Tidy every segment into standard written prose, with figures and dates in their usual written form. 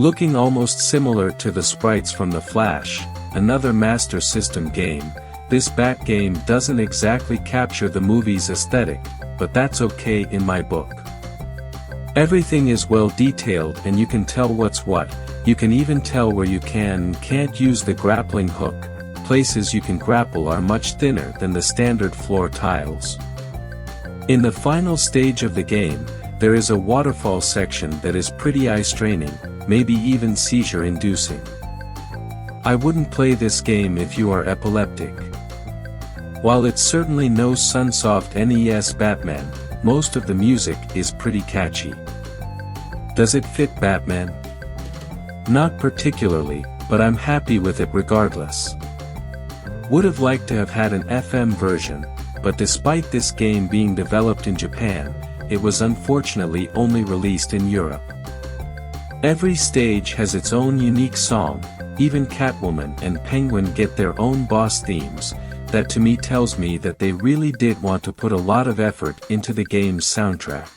Looking almost similar to the sprites from The Flash, another Master System game, this Bat game doesn't exactly capture the movie's aesthetic, but that's okay in my book. Everything is well detailed and you can tell what's what, you can even tell where you can and can't use the grappling hook. Places you can grapple are much thinner than the standard floor tiles. In the final stage of the game, there is a waterfall section that is pretty eye-straining, maybe even seizure-inducing. I wouldn't play this game if you are epileptic. While it's certainly no Sunsoft NES Batman, most of the music is pretty catchy. Does it fit Batman? Not particularly, but I'm happy with it regardless. Would have liked to have had an FM version, but despite this game being developed in Japan, it was unfortunately only released in Europe. Every stage has its own unique song, even Catwoman and Penguin get their own boss themes. That to me tells me that they really did want to put a lot of effort into the game's soundtrack.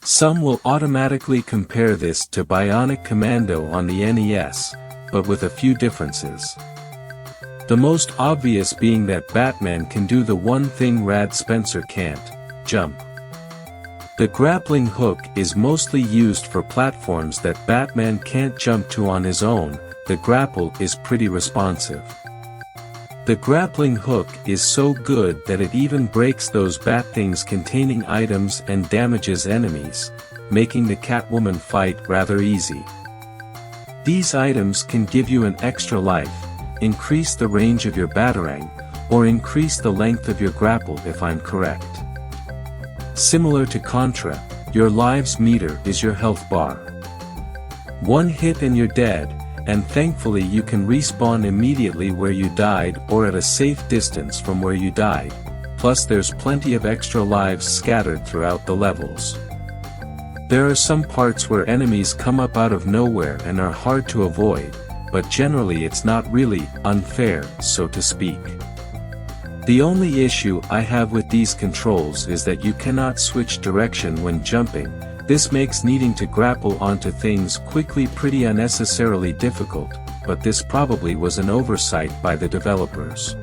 Some will automatically compare this to Bionic Commando on the NES, but with a few differences. The most obvious being that Batman can do the one thing Rad Spencer can't: jump. The grappling hook is mostly used for platforms that Batman can't jump to on his own. The grapple is pretty responsive. The grappling hook is so good that it even breaks those bat things containing items and damages enemies, making the Catwoman fight rather easy. These items can give you an extra life, increase the range of your batarang, or increase the length of your grapple if I'm correct. Similar to Contra, your lives meter is your health bar. One hit and you're dead, and thankfully you can respawn immediately where you died or at a safe distance from where you died, plus there's plenty of extra lives scattered throughout the levels. There are some parts where enemies come up out of nowhere and are hard to avoid, but generally it's not really unfair, so to speak. The only issue I have with these controls is that you cannot switch direction when jumping. This makes needing to grapple onto things quickly pretty unnecessarily difficult, but this probably was an oversight by the developers.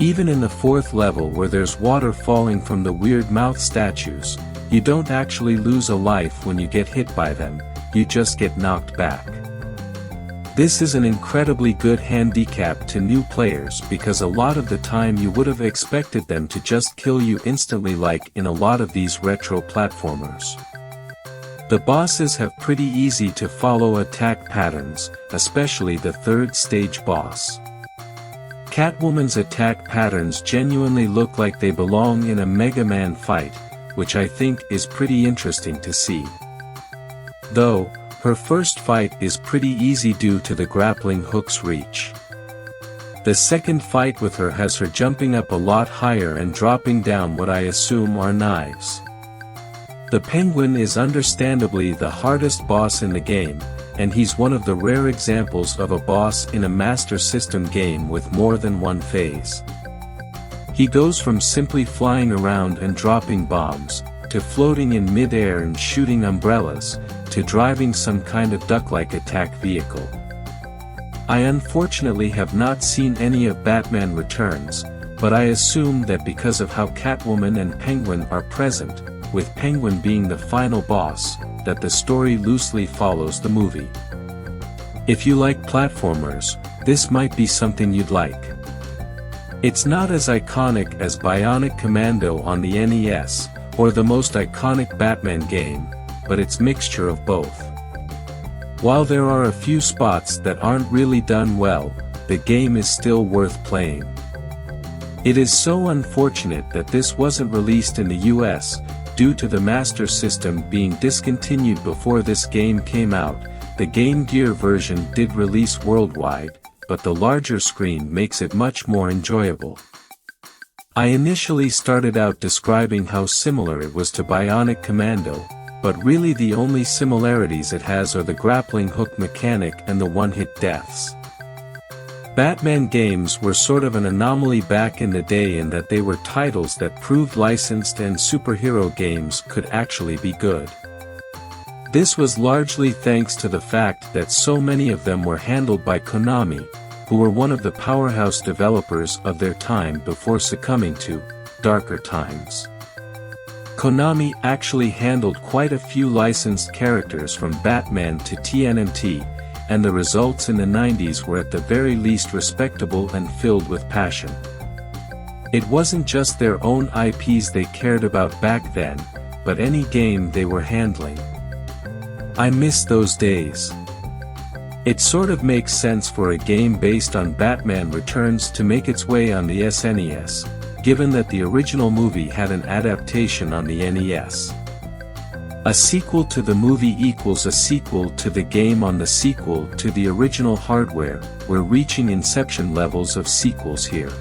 Even in the fourth level where there's water falling from the weird mouth statues, you don't actually lose a life when you get hit by them, you just get knocked back. This is an incredibly good handicap to new players because a lot of the time you would have expected them to just kill you instantly like in a lot of these retro platformers. The bosses have pretty easy to follow attack patterns, especially the third stage boss. Catwoman's attack patterns genuinely look like they belong in a Mega Man fight, which I think is pretty interesting to see. Though, her first fight is pretty easy due to the grappling hook's reach. The second fight with her has her jumping up a lot higher and dropping down what I assume are knives. The Penguin is understandably the hardest boss in the game, and he's one of the rare examples of a boss in a Master System game with more than one phase. He goes from simply flying around and dropping bombs, to floating in mid-air and shooting umbrellas, to driving some kind of duck-like attack vehicle. I unfortunately have not seen any of Batman Returns, but I assume that because of how Catwoman and Penguin are present, with Penguin being the final boss, that the story loosely follows the movie. If you like platformers, this might be something you'd like. It's not as iconic as Bionic Commando on the NES, or the most iconic Batman game, but it's mixture of both. While there are a few spots that aren't really done well, the game is still worth playing. It is so unfortunate that this wasn't released in the US, due to the Master System being discontinued before this game came out. The Game Gear version did release worldwide, but the larger screen makes it much more enjoyable. I initially started out describing how similar it was to Bionic Commando, but really the only similarities it has are the grappling hook mechanic and the one-hit deaths. Batman games were sort of an anomaly back in the day in that they were titles that proved licensed and superhero games could actually be good. This was largely thanks to the fact that so many of them were handled by Konami, who were one of the powerhouse developers of their time before succumbing to darker times. Konami actually handled quite a few licensed characters from Batman to TMNT, and the results in the 90s were at the very least respectable and filled with passion. It wasn't just their own IPs they cared about back then, but any game they were handling. I miss those days. It sort of makes sense for a game based on Batman Returns to make its way on the SNES, given that the original movie had an adaptation on the NES. A sequel to the movie equals a sequel to the game on the sequel to the original hardware. We're reaching Inception levels of sequels here.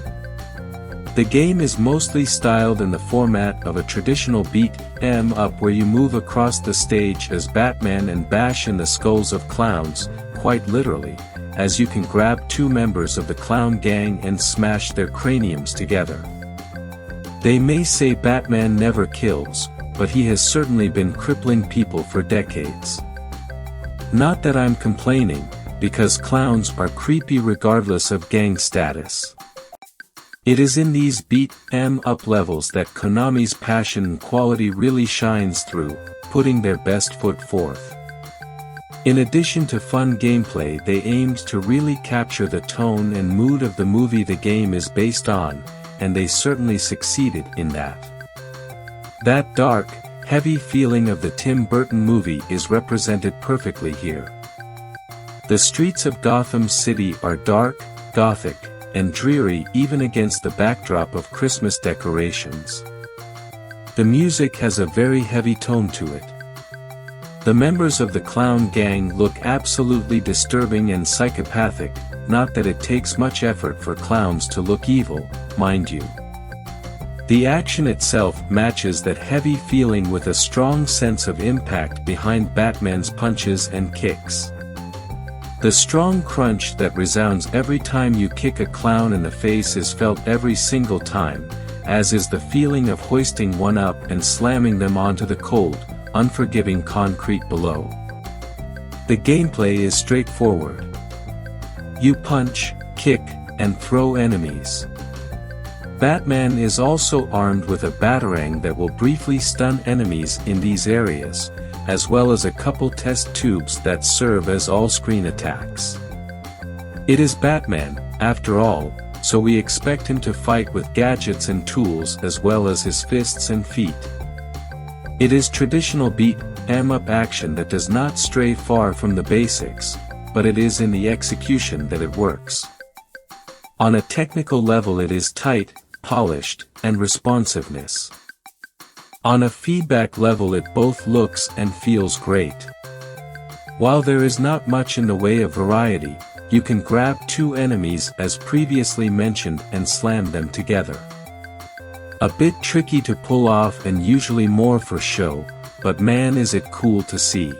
The game is mostly styled in the format of a traditional beat-em-up where you move across the stage as Batman and bash in the skulls of clowns, quite literally, as you can grab two members of the clown gang and smash their craniums together. They may say Batman never kills, but he has certainly been crippling people for decades. Not that I'm complaining, because clowns are creepy regardless of gang status. It is in these beat-em-up levels that Konami's passion and quality really shines through, putting their best foot forth. In addition to fun gameplay, they aimed to really capture the tone and mood of the movie the game is based on, and they certainly succeeded in that. That dark, heavy feeling of the Tim Burton movie is represented perfectly here. The streets of Gotham City are dark, gothic, and dreary even against the backdrop of Christmas decorations. The music has a very heavy tone to it. The members of the clown gang look absolutely disturbing and psychopathic, not that it takes much effort for clowns to look evil, mind you. The action itself matches that heavy feeling with a strong sense of impact behind Batman's punches and kicks. The strong crunch that resounds every time you kick a clown in the face is felt every single time, as is the feeling of hoisting one up and slamming them onto the cold, unforgiving concrete below. The gameplay is straightforward. You punch, kick, and throw enemies. Batman is also armed with a batarang that will briefly stun enemies in these areas, as well as a couple test tubes that serve as all-screen attacks. It is Batman, after all, so we expect him to fight with gadgets and tools as well as his fists and feet. It is traditional beat-em-up action that does not stray far from the basics, but it is in the execution that it works. On a technical level it is tight, polished, and responsiveness. On a feedback level it both looks and feels great. While there is not much in the way of variety, you can grab two enemies as previously mentioned and slam them together. A bit tricky to pull off and usually more for show, but man is it cool to see.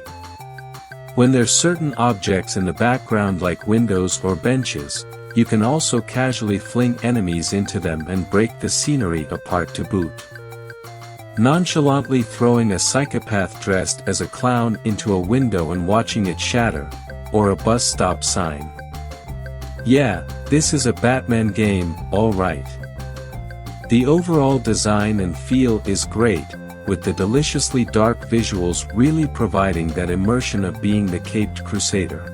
When there's certain objects in the background like windows or benches, you can also casually fling enemies into them and break the scenery apart to boot. Nonchalantly throwing a psychopath dressed as a clown into a window and watching it shatter, or a bus stop sign. Yeah, this is a Batman game, alright. The overall design and feel is great, with the deliciously dark visuals really providing that immersion of being the caped crusader.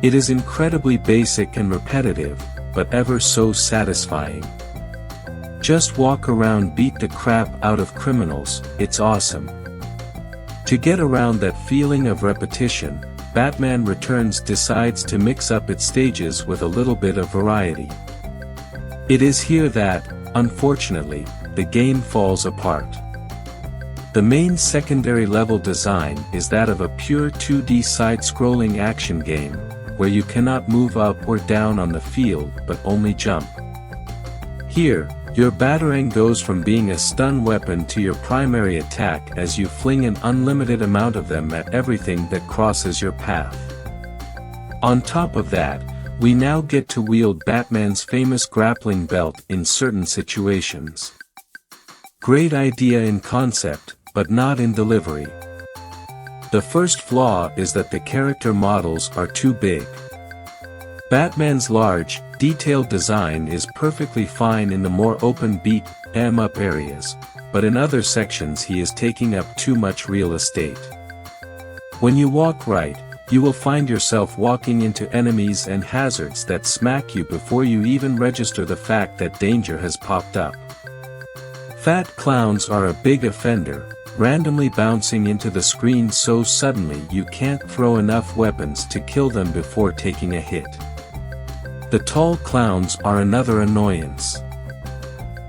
It is incredibly basic and repetitive, but ever so satisfying. Just walk around, beat the crap out of criminals, it's awesome. To get around that feeling of repetition, Batman Returns decides to mix up its stages with a little bit of variety. It is here that, unfortunately, the game falls apart. The main secondary level design is that of a pure 2D side-scrolling action game, where you cannot move up or down on the field but only jump. Here, your batarang goes from being a stun weapon to your primary attack as you fling an unlimited amount of them at everything that crosses your path. On top of that, we now get to wield Batman's famous grappling belt in certain situations. Great idea in concept, but not in delivery. The first flaw is that the character models are too big. Batman's large, detailed design is perfectly fine in the more open beat-em-up areas, but in other sections he is taking up too much real estate. When you walk right, you will find yourself walking into enemies and hazards that smack you before you even register the fact that danger has popped up. Fat clowns are a big offender, randomly bouncing into the screen so suddenly you can't throw enough weapons to kill them before taking a hit. The tall clowns are another annoyance.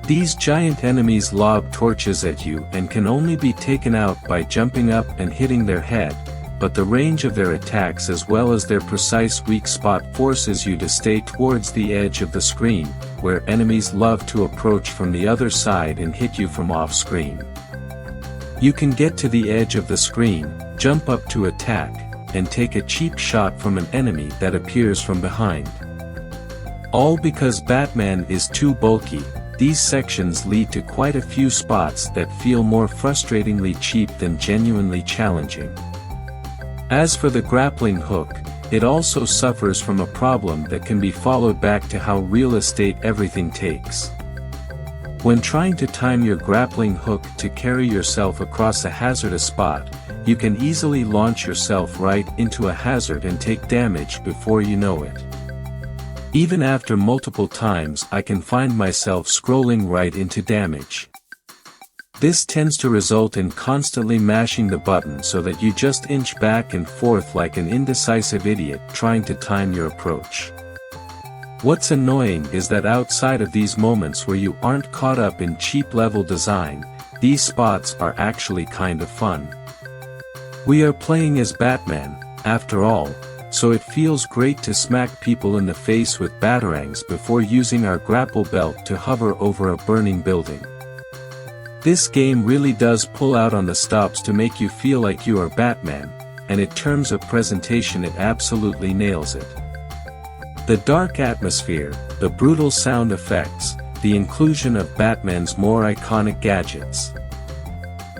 These giant enemies lob torches at you and can only be taken out by jumping up and hitting their head, but the range of their attacks as well as their precise weak spot forces you to stay towards the edge of the screen, where enemies love to approach from the other side and hit you from off-screen. You can get to the edge of the screen, jump up to attack, and take a cheap shot from an enemy that appears from behind. All because Batman is too bulky. These sections lead to quite a few spots that feel more frustratingly cheap than genuinely challenging. As for the grappling hook, it also suffers from a problem that can be followed back to how real estate everything takes. When trying to time your grappling hook to carry yourself across a hazardous spot, you can easily launch yourself right into a hazard and take damage before you know it. Even after multiple times I can find myself scrolling right into damage. This tends to result in constantly mashing the button so that you just inch back and forth like an indecisive idiot trying to time your approach. What's annoying is that outside of these moments where you aren't caught up in cheap level design, these spots are actually kind of fun. We are playing as Batman, after all, so it feels great to smack people in the face with batarangs before using our grapple belt to hover over a burning building. This game really does pull out on the stops to make you feel like you are Batman, and in terms of presentation it absolutely nails it. The dark atmosphere, the brutal sound effects, the inclusion of Batman's more iconic gadgets.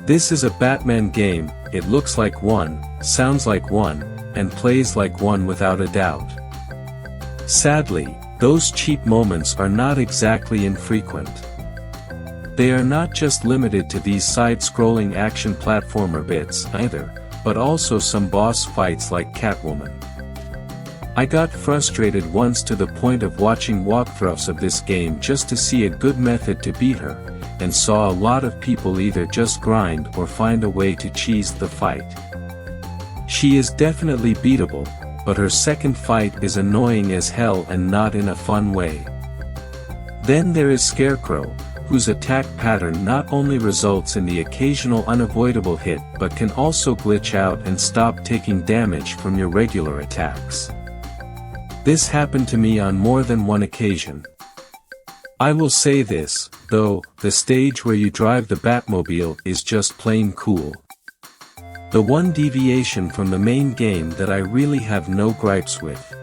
This is a Batman game, it looks like one, sounds like one, and plays like one without a doubt. Sadly, those cheap moments are not exactly infrequent. They are not just limited to these side-scrolling action platformer bits either, but also some boss fights like Catwoman. I got frustrated once to the point of watching walkthroughs of this game just to see a good method to beat her, and saw a lot of people either just grind or find a way to cheese the fight. She is definitely beatable, but her second fight is annoying as hell and not in a fun way. Then there is Scarecrow, whose attack pattern not only results in the occasional unavoidable hit but can also glitch out and stop taking damage from your regular attacks. This happened to me on more than one occasion. I will say this, though, the stage where you drive the Batmobile is just plain cool. The one deviation from the main game that I really have no gripes with.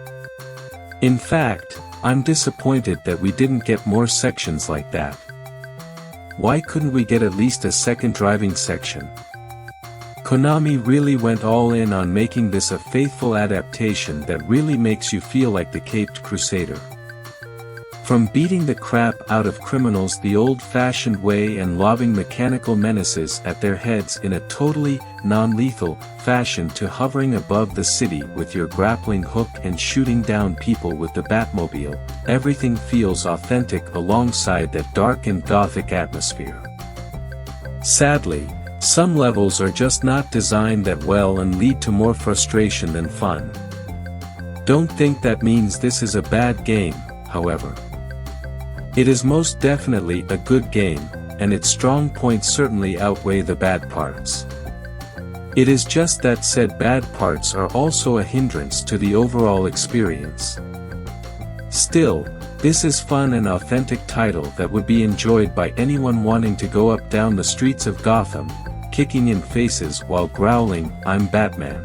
In fact, I'm disappointed that we didn't get more sections like that. Why couldn't we get at least a second driving section? Konami really went all in on making this a faithful adaptation that really makes you feel like the Caped Crusader. From beating the crap out of criminals the old-fashioned way and lobbing mechanical menaces at their heads in a totally non-lethal fashion to hovering above the city with your grappling hook and shooting down people with the Batmobile, everything feels authentic alongside that dark and gothic atmosphere. Sadly, some levels are just not designed that well and lead to more frustration than fun. Don't think that means this is a bad game, however. It is most definitely a good game, and its strong points certainly outweigh the bad parts. It is just that said bad parts are also a hindrance to the overall experience. Still, this is fun and authentic title that would be enjoyed by anyone wanting to go up down the streets of Gotham, kicking in faces while growling, "I'm Batman."